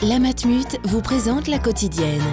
La Matmut vous présente la quotidienne.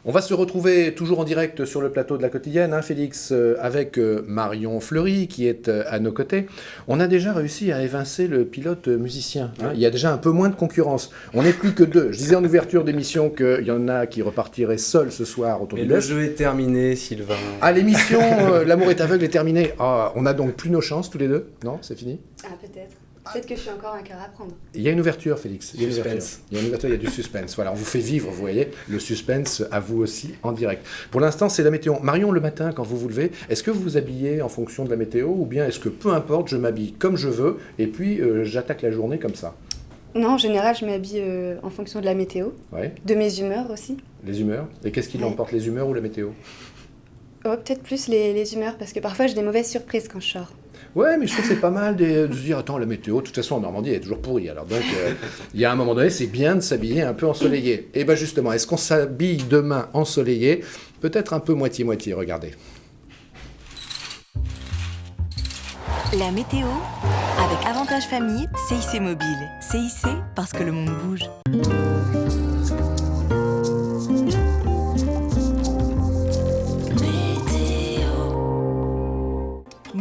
On va se retrouver toujours en direct sur le plateau de la quotidienne, Félix, avec Marion Fleury qui est à nos côtés. On a déjà réussi à évincer le pilote musicien. Il y a déjà un peu moins de concurrence. On n'est plus que deux. Je disais en ouverture d'émission qu'il y en a qui repartiraient seuls ce soir autour du le jeu est terminé, Sylvain. Ah, l'émission L'amour est aveugle est terminée. Ah, on a donc plus nos chances tous les deux? Non, c'est fini? Ah, peut-être. Peut-être que je suis encore un cœur à prendre. Il y a une ouverture, Félix. Il y a Suspense. une ouverture, il y a du suspense. Voilà, on vous fait vivre, vous voyez, le suspense à vous aussi en direct. Pour l'instant, c'est la météo. Marion, le matin, quand vous vous levez, est-ce que vous vous habillez en fonction de la météo ou bien est-ce que peu importe, je m'habille comme je veux et puis j'attaque la journée comme ça? Non, en général, je m'habille en fonction de la météo, de mes humeurs aussi. Les humeurs? Et qu'est-ce qui l'emporte, les humeurs ou la météo? Oh, peut-être plus les humeurs, parce que parfois j'ai des mauvaises surprises quand je sors. Ouais, mais je trouve que c'est pas mal de se dire, attends, la météo, de toute façon, en Normandie, elle est toujours pourrie. Alors donc, il y a un moment donné, c'est bien de s'habiller un peu ensoleillé. Et bien justement, est-ce qu'on s'habille demain ensoleillé? Peut-être un peu moitié-moitié, regardez. La météo, avec Avantage Famille, CIC Mobile. CIC, parce que le monde bouge.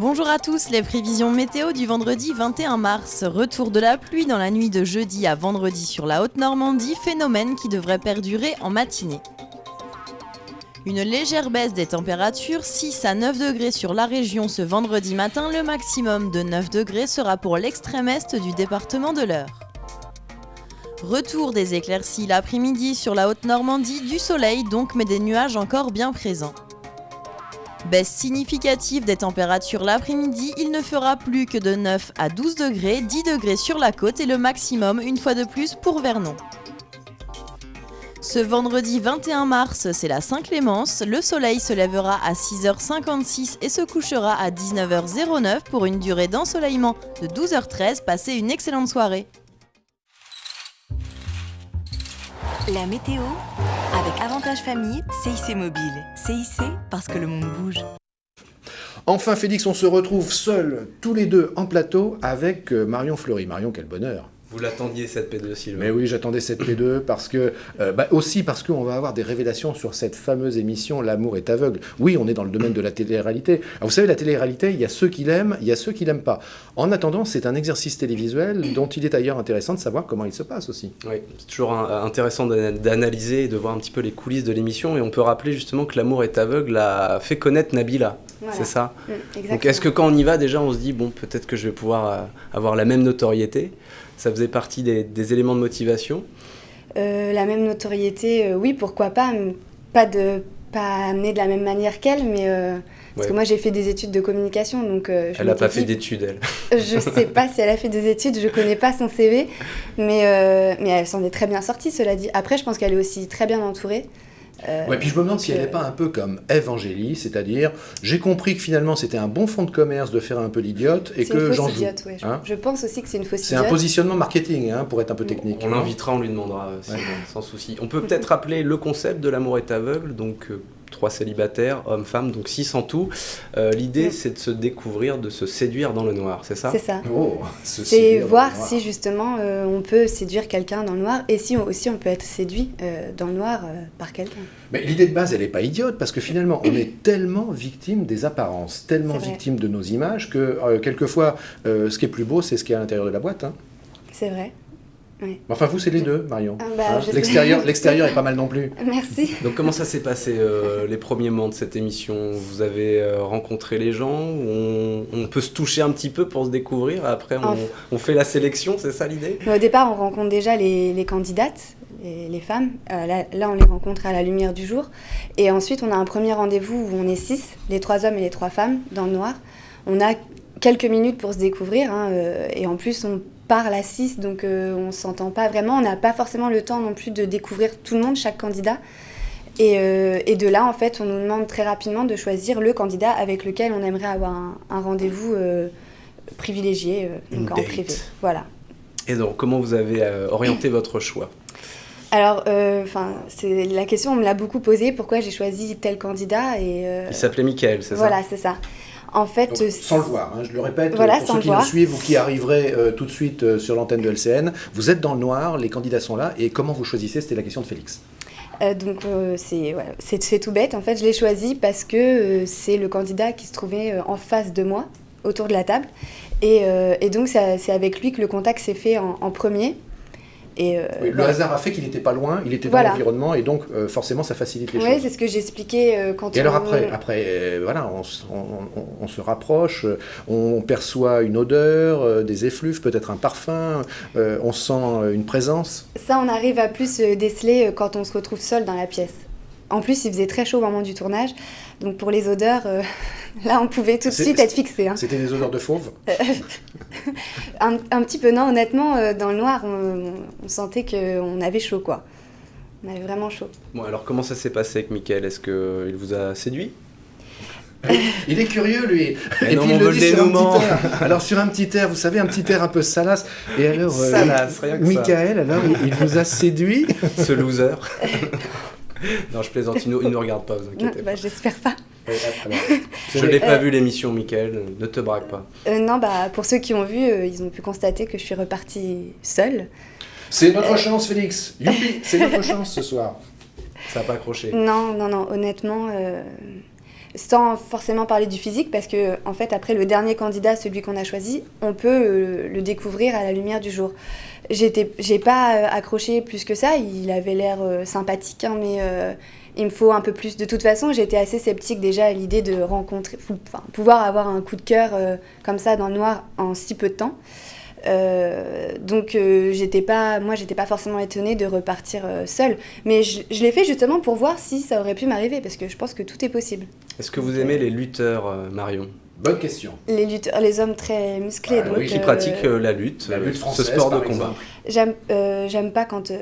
Bonjour à tous, les prévisions météo du vendredi 21 mars. Retour de la pluie dans la nuit de jeudi à vendredi sur la Haute-Normandie, phénomène qui devrait perdurer en matinée. Une légère baisse des températures, 6 à 9 degrés sur la région ce vendredi matin, le maximum de 9 degrés sera pour l'extrême est du département de l'Eure. Retour des éclaircies l'après-midi sur la Haute-Normandie, du soleil donc mais des nuages encore bien présents. Baisse significative des températures l'après-midi, il ne fera plus que de 9 à 12 degrés, 10 degrés sur la côte et le maximum une fois de plus pour Vernon. Ce vendredi 21 mars, c'est la Saint-Clémence, le soleil se lèvera à 6h56 et se couchera à 19h09 pour une durée d'ensoleillement de 12h13, passez une excellente soirée. La météo, avec Avantage Famille, CIC Mobile. CIC, parce que le monde bouge. Enfin, Félix, on se retrouve seuls, tous les deux, en plateau, avec Marion Fleury. Marion, quel bonheur! Vous l'attendiez, cette P2, Sylvain? Mais oui, j'attendais cette P2 parce que, aussi parce qu'on va avoir des révélations sur cette fameuse émission L'amour est aveugle. Oui, on est dans le domaine de la télé-réalité. Alors, vous savez, la télé-réalité, il y a ceux qui l'aiment, il y a ceux qui l'aiment pas. En attendant, c'est un exercice télévisuel dont il est d'ailleurs intéressant de savoir comment il se passe aussi. Oui, c'est toujours intéressant d'analyser et de voir un petit peu les coulisses de l'émission. Et on peut rappeler justement que L'amour est aveugle a fait connaître Nabila. Voilà. C'est ça. Exactement. Donc est-ce que quand on y va, déjà, on se dit, bon, peut-être que je vais pouvoir avoir la même notoriété? Ça faisait partie des éléments de motivation? La même notoriété, oui, pourquoi pas. Pas amener de la même manière qu'elle, mais... Parce que moi, j'ai fait des études de communication, donc... Elle n'a pas fait d'études, elle. Je ne sais pas si elle a fait des études, je ne connais pas son CV, mais elle s'en est très bien sortie, cela dit. Après, je pense qu'elle est aussi très bien entourée. Puis je me demande si elle n'est pas un peu comme Ève Angélie, c'est-à-dire, j'ai compris que finalement c'était un bon fonds de commerce de faire un peu l'idiote et que j'en joue. C'est une fausse idiote, oui. Je pense aussi que c'est une fausse idiote. C'est un positionnement marketing, pour être un peu technique. On l'invitera, on lui demandera, sans souci. On peut peut-être rappeler le concept de L'amour est aveugle, donc 3 célibataires, hommes, femmes, donc 6 en tout. L'idée, c'est de se découvrir, de se séduire dans le noir, c'est ça? C'est ça. C'est voir si justement on peut séduire quelqu'un dans le noir et si aussi on peut être séduit dans le noir par quelqu'un. Mais l'idée de base, elle n'est pas idiote parce que finalement, on est tellement victime des apparences, tellement victime de nos images que quelquefois, ce qui est plus beau, c'est ce qui est à l'intérieur de la boîte. C'est vrai. Oui. Enfin, vous, c'est les deux, Marion. L'extérieur est pas mal non plus. Merci. Donc, comment ça s'est passé les premiers moments de cette émission? Vous avez rencontré les gens? On peut se toucher un petit peu pour se découvrir? Après, on fait la sélection, c'est ça l'idée? Au départ, on rencontre déjà les candidates, les femmes. Là, on les rencontre à la lumière du jour. Et ensuite, on a un premier rendez-vous où on est 6, les 3 hommes et les 3 femmes, dans le noir. On a quelques minutes pour se découvrir. Et en plus, on parle à 6, donc on ne s'entend pas vraiment. On n'a pas forcément le temps non plus de découvrir tout le monde, chaque candidat. Et de là, en fait, on nous demande très rapidement de choisir le candidat avec lequel on aimerait avoir un rendez-vous privilégié, donc en privé. Voilà. Et donc, comment vous avez orienté votre choix? Alors, c'est la question, on me l'a beaucoup posée, pourquoi j'ai choisi tel candidat. Il s'appelait Michael, c'est ça? Voilà, c'est ça. En fait, Donc, sans le voir, hein, je le répète, Voilà, pour sans ceux le qui nous voir. suivent ou qui arriveraient tout de suite sur l'antenne de LCN, vous êtes dans le noir, les candidats sont là, et comment vous choisissez? C'était la question de Félix. C'est tout bête. En fait, je l'ai choisi parce que c'est le candidat qui se trouvait en face de moi, autour de la table. Et donc, c'est avec lui que le contact s'est fait en premier. Oui, le hasard a fait qu'il n'était pas loin, il était dans l'environnement, et donc forcément ça facilite les choses. Oui, c'est ce que j'expliquais quand Et alors après voilà, on se rapproche, on perçoit une odeur, des effluves, peut-être un parfum, on sent une présence. Ça, on arrive à plus déceler quand on se retrouve seul dans la pièce. En plus, il faisait très chaud au moment du tournage, donc pour les odeurs, là, on pouvait tout de suite être fixé. Hein. C'était des odeurs de fauve? Un petit peu, non, honnêtement, dans le noir, on sentait qu'on avait chaud, quoi. On avait vraiment chaud. Bon, alors comment ça s'est passé avec Mickaël? Est-ce qu'il vous a séduit? Il est curieux, lui. Et puis il le dit sur un petit air. Alors sur un petit air, vous savez, un petit air un peu salace. Et alors, salace, rien que Mickaël, alors, il vous a séduit? Ce loser. Non, je plaisante, il nous regarde pas, vous inquiétez pas. J'espère pas. Alors, je l'ai pas vu l'émission, Mickaël, ne te braque pas. Non, pour ceux qui ont vu, ils ont pu constater que je suis repartie seule. C'est notre chance, Félix. Youpi, c'est notre chance ce soir. Ça n'a pas accroché. Non, honnêtement, sans forcément parler du physique, parce que en fait, après le dernier candidat, celui qu'on a choisi, on peut le découvrir à la lumière du jour. J'ai pas accroché plus que ça, il avait l'air sympathique, hein, mais il me faut un peu plus. De toute façon, j'étais assez sceptique déjà à l'idée de pouvoir avoir un coup de cœur comme ça dans le noir en si peu de temps. Donc j'étais pas forcément étonnée de repartir seule, mais je l'ai fait justement pour voir si ça aurait pu m'arriver, parce que je pense que tout est possible. Est-ce que vous aimez les lutteurs, Marion? Bonne question. Les lutteurs, les hommes très musclés. Ah, donc, oui, Qui pratiquent la lutte française, ce sport de par combat. exemple. J'aime pas quand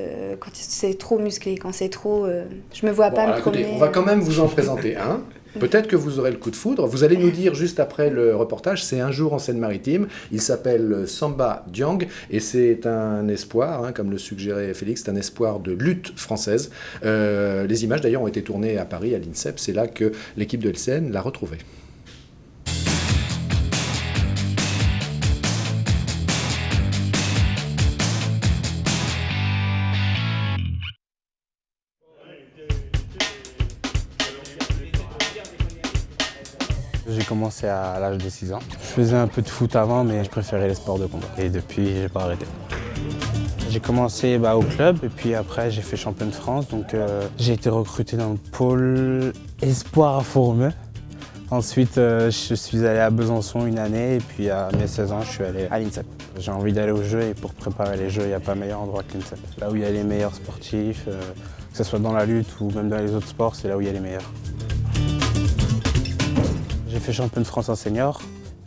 c'est trop musclé, quand c'est trop... je me vois pas me écoutez, promener... on va quand même vous en présenter un. Peut-être que vous aurez le coup de foudre. Vous allez nous dire juste après le reportage, c'est Un jour en Seine-Maritime. Il s'appelle Samba Diang et c'est un espoir, hein, comme le suggérait Félix, c'est un espoir de lutte française. Les images d'ailleurs ont été tournées à Paris, à l'INSEP. C'est là que l'équipe de LCN l'a retrouvé. J'ai commencé à l'âge de 6 ans. Je faisais un peu de foot avant, mais je préférais les sports de combat. Et depuis, j'ai pas arrêté. J'ai commencé au club et puis après j'ai fait champion de France. Donc j'ai été recruté dans le pôle espoir à Fourmeux. Ensuite, je suis allé à Besançon une année et puis à mes 16 ans, je suis allé à l'INSEP. J'ai envie d'aller aux Jeux et pour préparer les Jeux, il n'y a pas meilleur endroit que l'INSEP. Là où il y a les meilleurs sportifs, que ce soit dans la lutte ou même dans les autres sports, c'est là où il y a les meilleurs. J'ai fait champion de France en senior.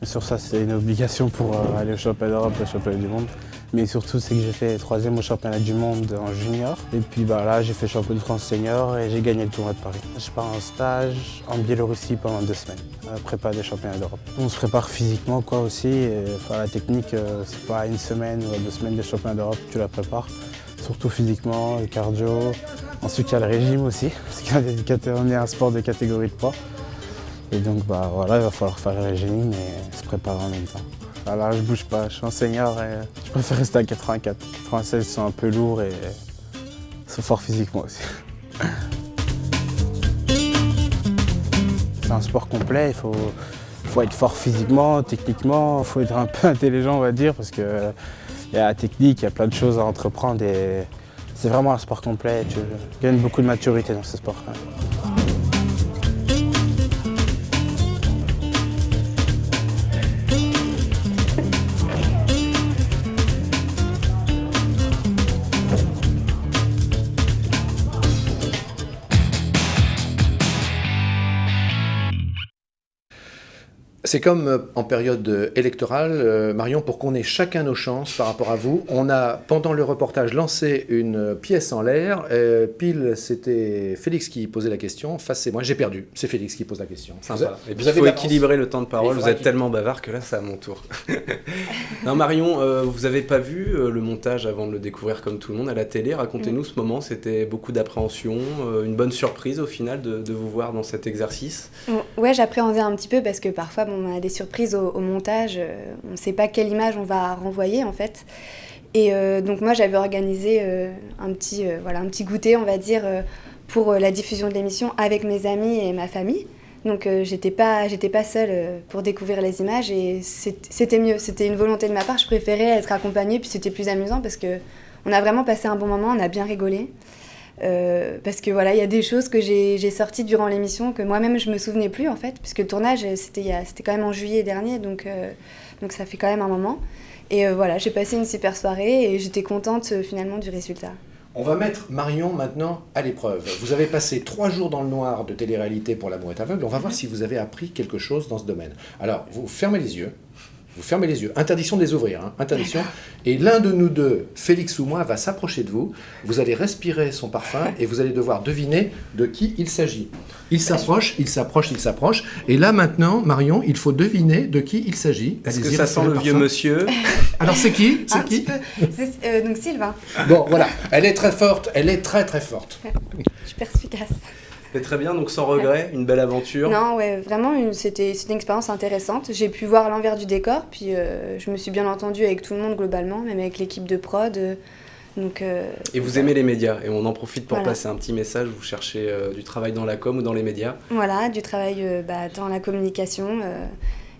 Sur ça, c'est une obligation pour aller au championnat d'Europe et au championnat du monde. Mais surtout, c'est que j'ai fait 3e au championnat du monde en junior. Et puis là, j'ai fait champion de France senior et j'ai gagné le tournoi de Paris. Je pars en stage en Biélorussie pendant 2 semaines, prépa des championnats d'Europe. On se prépare physiquement aussi. Et, la technique, c'est pas 1 semaine ou 2 semaines des championnats d'Europe que tu la prépares. Surtout physiquement, le cardio. Ensuite, il y a le régime aussi, parce qu'on est un sport de catégorie de poids. Et donc il va falloir faire le régime et se préparer en même temps. Là, je bouge pas, je suis en senior et je préfère rester à 84. 96 sont un peu lourds et sont forts physiquement aussi. C'est un sport complet, il faut être fort physiquement, techniquement, il faut être un peu intelligent on va dire, parce qu'il y a la technique, il y a plein de choses à entreprendre et c'est vraiment un sport complet. Tu gagnes beaucoup de maturité dans ce sport. C'est comme en période électorale, Marion, pour qu'on ait chacun nos chances par rapport à vous. On a, pendant le reportage, lancé une pièce en l'air. Pile, c'était Félix qui posait la question. Face, c'est moi. J'ai perdu. C'est Félix qui pose la question. Sympa. Et puis, il faut équilibrer le temps de parole. Vous êtes tellement bavard que là, c'est à mon tour. Non, Marion, vous n'avez pas vu le montage avant de le découvrir comme tout le monde à la télé. Racontez-nous ce moment. C'était beaucoup d'appréhension, une bonne surprise au final de vous voir dans cet exercice. Ouais, j'appréhendais un petit peu parce que parfois, on a des surprises au montage. On ne sait pas quelle image on va renvoyer en fait. Et donc moi j'avais organisé un petit goûter, on va dire, pour la diffusion de l'émission avec mes amis et ma famille. Donc j'étais pas seule pour découvrir les images et c'était mieux. C'était une volonté de ma part. Je préférais être accompagnée, puis c'était plus amusant parce qu'on a vraiment passé un bon moment, on a bien rigolé. Parce que voilà, il y a des choses que j'ai sorties durant l'émission que moi-même je me souvenais plus en fait, puisque le tournage c'était quand même en juillet dernier, donc ça fait quand même un moment. Et voilà, j'ai passé une super soirée et j'étais contente finalement du résultat. On va mettre Marion maintenant à l'épreuve. Vous avez passé 3 jours dans le noir de télé-réalité pour L'amour est aveugle. On va voir si vous avez appris quelque chose dans ce domaine. Alors, vous fermez les yeux. Interdiction de les ouvrir, hein. Interdiction. Et l'un de nous deux, Félix ou moi, va s'approcher de vous. Vous allez respirer son parfum et vous allez devoir deviner de qui il s'agit. Il s'approche. Et là maintenant, Marion, il faut deviner de qui il s'agit. Est-ce que ça sent le vieux monsieur? Alors c'est qui? Un petit peu. C'est donc Sylvain. Bon, voilà. Elle est très forte. Elle est très très forte. Je suis perspicace. C'est très bien, donc sans regret, une belle aventure. Non, ouais, vraiment, c'était une expérience intéressante. J'ai pu voir l'envers du décor, puis je me suis bien entendue avec tout le monde globalement, même avec l'équipe de prod. Et vous aimez les médias, et on en profite pour passer un petit message. Vous cherchez du travail dans la com ou dans les médias? Voilà, du travail dans la communication.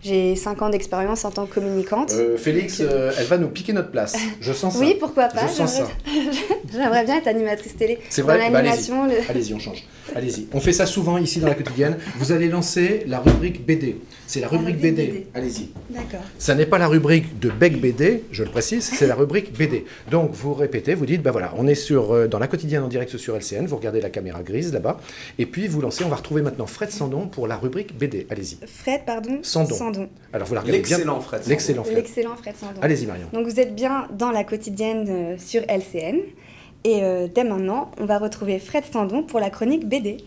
J'ai 5 ans d'expérience en tant que communicante. Félix, elle va nous piquer notre place. Je sens ça. Oui, pourquoi pas. Je sens ça. J'aimerais bien être animatrice télé. C'est vrai, dans l'animation. Allez-y, on change. Allez-y. On fait ça souvent ici dans la quotidienne. Vous allez lancer la rubrique BD. C'est la rubrique BD. Allez-y. D'accord. Ça n'est pas la rubrique de Bec BD, je le précise, c'est la rubrique BD. Donc vous répétez, vous dites, ben voilà, on est dans la quotidienne en direct sur LCN, vous regardez la caméra grise là-bas, et puis vous lancez, on va retrouver maintenant Fred Sandon pour la rubrique BD. Allez-y. Fred, pardon. Sandon. Alors vous la regardez bien. L'excellent Fred Sandon. L'excellent Fred Sandon. Allez-y Marion. Donc vous êtes bien dans la quotidienne sur LCN. Et dès maintenant, on va retrouver Fred Sandon pour la chronique BD.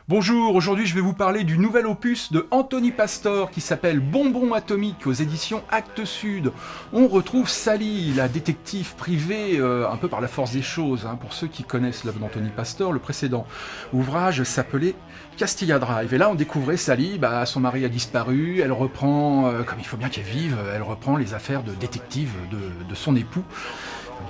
Bonjour, aujourd'hui je vais vous parler du nouvel opus de Anthony Pastor qui s'appelle Bonbon atomique aux éditions Actes Sud. On retrouve Sally, la détective privée un peu par la force des choses. Pour ceux qui connaissent l'œuvre d'Anthony Pastor, le précédent ouvrage s'appelait Castilla Drive. Et là on découvrait Sally, son mari a disparu, elle reprend, comme il faut bien qu'elle vive, elle reprend les affaires de détective de son époux,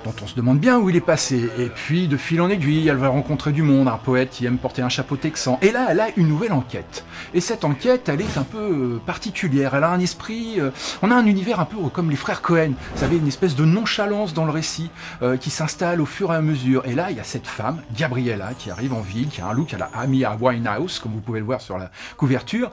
dont on se demande bien où il est passé. Et puis, de fil en aiguille, elle va rencontrer du monde, un poète qui aime porter un chapeau texan. Et là, elle a une nouvelle enquête. Et cette enquête, elle est un peu particulière. Elle a un esprit... on a un univers un peu comme les frères Cohen. Vous savez, une espèce de nonchalance dans le récit qui s'installe au fur et à mesure. Et là, il y a cette femme, Gabriella, qui arrive en ville, qui a un look à la Amy Winehouse, comme vous pouvez le voir sur la couverture,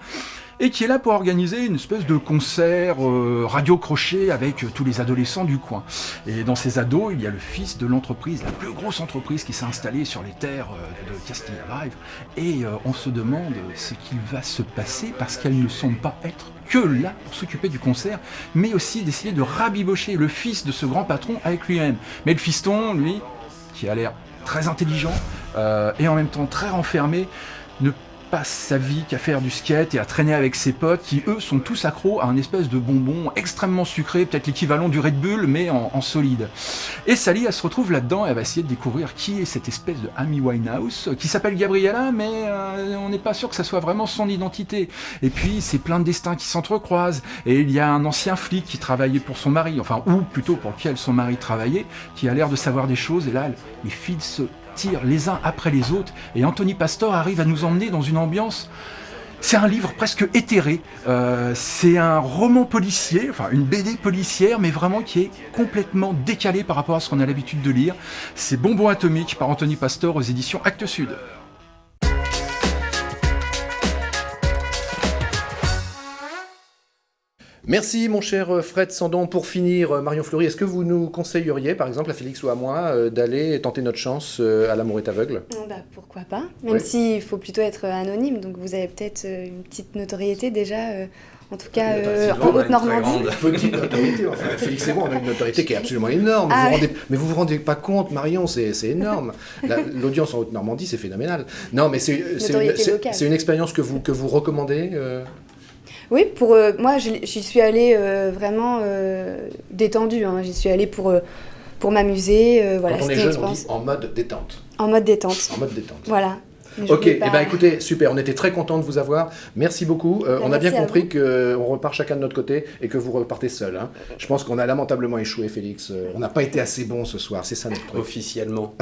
et qui est là pour organiser une espèce de concert radio-crochet avec tous les adolescents du coin. Et dans ces ados, il y a le fils de l'entreprise, la plus grosse entreprise qui s'est installée sur les terres de Castilla Drive. Et on se demande ce qu'il va se passer parce qu'elles ne semblent pas être que là pour s'occuper du concert, mais aussi d'essayer de rabibocher le fils de ce grand patron avec lui-même. Mais le fiston, lui, qui a l'air très intelligent et en même temps très renfermé, ne passe sa vie qu'à faire du skate et à traîner avec ses potes qui, eux, sont tous accros à un espèce de bonbon extrêmement sucré, peut-être l'équivalent du Red Bull, mais en solide. Et Sally, elle se retrouve là-dedans, elle va essayer de découvrir qui est cette espèce de Amy Winehouse, qui s'appelle Gabriella, mais on n'est pas sûr que ça soit vraiment son identité. Et puis, c'est plein de destins qui s'entrecroisent, et il y a un ancien flic qui travaillait pour son mari, enfin, ou plutôt pour lequel son mari travaillait, qui a l'air de savoir des choses, et là, les fils se tirent les uns après les autres, et Anthony Pastor arrive à nous emmener dans une ambiance. C'est un livre presque éthéré, c'est un roman policier, enfin une BD policière, mais vraiment qui est complètement décalé par rapport à ce qu'on a l'habitude de lire. C'est Bonbon atomique par Anthony Pastor aux éditions Actes Sud. Merci mon cher Fred Sandon. Pour finir, Marion Fleury, est-ce que vous nous conseilleriez, par exemple à Félix ou à moi, d'aller tenter notre chance à L'amour est aveugle? Pourquoi pas, même s'il faut plutôt être anonyme, donc vous avez peut-être une petite notoriété déjà, en tout cas en Haute-Normandie. Petite notoriété, enfin Félix et moi on a une notoriété qui est absolument énorme, mais vous vous rendez pas compte Marion, c'est énorme. L'audience en Haute-Normandie c'est phénoménal. Non mais c'est une expérience que vous recommandez Oui, pour moi, j'y suis allée vraiment détendue. J'y suis allée pour pour m'amuser. Voilà, Quand on est c'était une jeune, on dit expérience en mode détente. en mode détente. En mode détente. Voilà. Mais je Ok, voulais eh pas- ben écoutez, super, on était très contents de vous avoir. Merci beaucoup. On a bien merci à compris vous. qu'on repart chacun de notre côté et que vous repartez seul. Hein. Je pense qu'on a lamentablement échoué, Félix. On n'a pas été assez bon ce soir, c'est ça notre truc. Officiellement.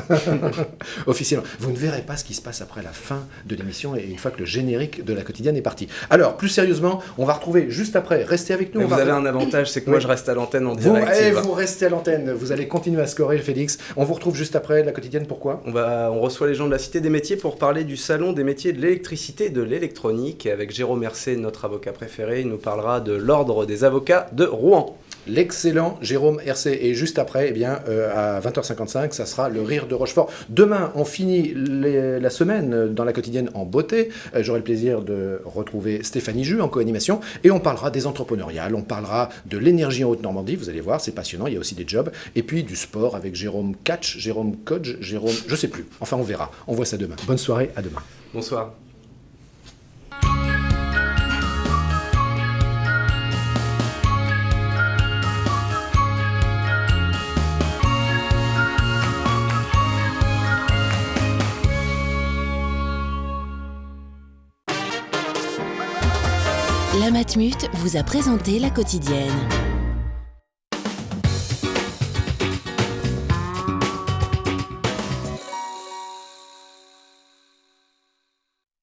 Officiellement. Vous ne verrez pas ce qui se passe après la fin de l'émission et une fois que le générique de la quotidienne est parti. Alors, plus sérieusement, on va retrouver juste après. Restez avec nous. Mais on vous va- avez un avantage, c'est que Oui. moi je reste à l'antenne en Vous, direct. vous restez à l'antenne. Vous allez continuer à scorer, Félix. On vous retrouve juste après la quotidienne. Pourquoi ? On reçoit les gens de la Cité des métiers pour parler du salon des métiers de l'électricité et de l'électronique. Et avec Jérôme Hercé, notre avocat préféré, il nous parlera de l'ordre des avocats de Rouen. L'excellent Jérôme Hercé. Et juste après, eh bien, à 20h55, ça sera le rire de Rochefort. Demain, on finit la semaine dans la quotidienne en beauté. J'aurai le plaisir de retrouver Stéphanie Jus en co-animation. Et on parlera des entrepreneuriales, on parlera de l'énergie en Haute-Normandie. Vous allez voir, c'est passionnant. Il y a aussi des jobs. Et puis du sport avec Jérôme Catch, Jérôme Kodge, Jérôme... Je sais plus. Enfin, on verra. On voit ça demain. Bonne soirée, à demain. Bonsoir. La Matmut vous a présenté la quotidienne.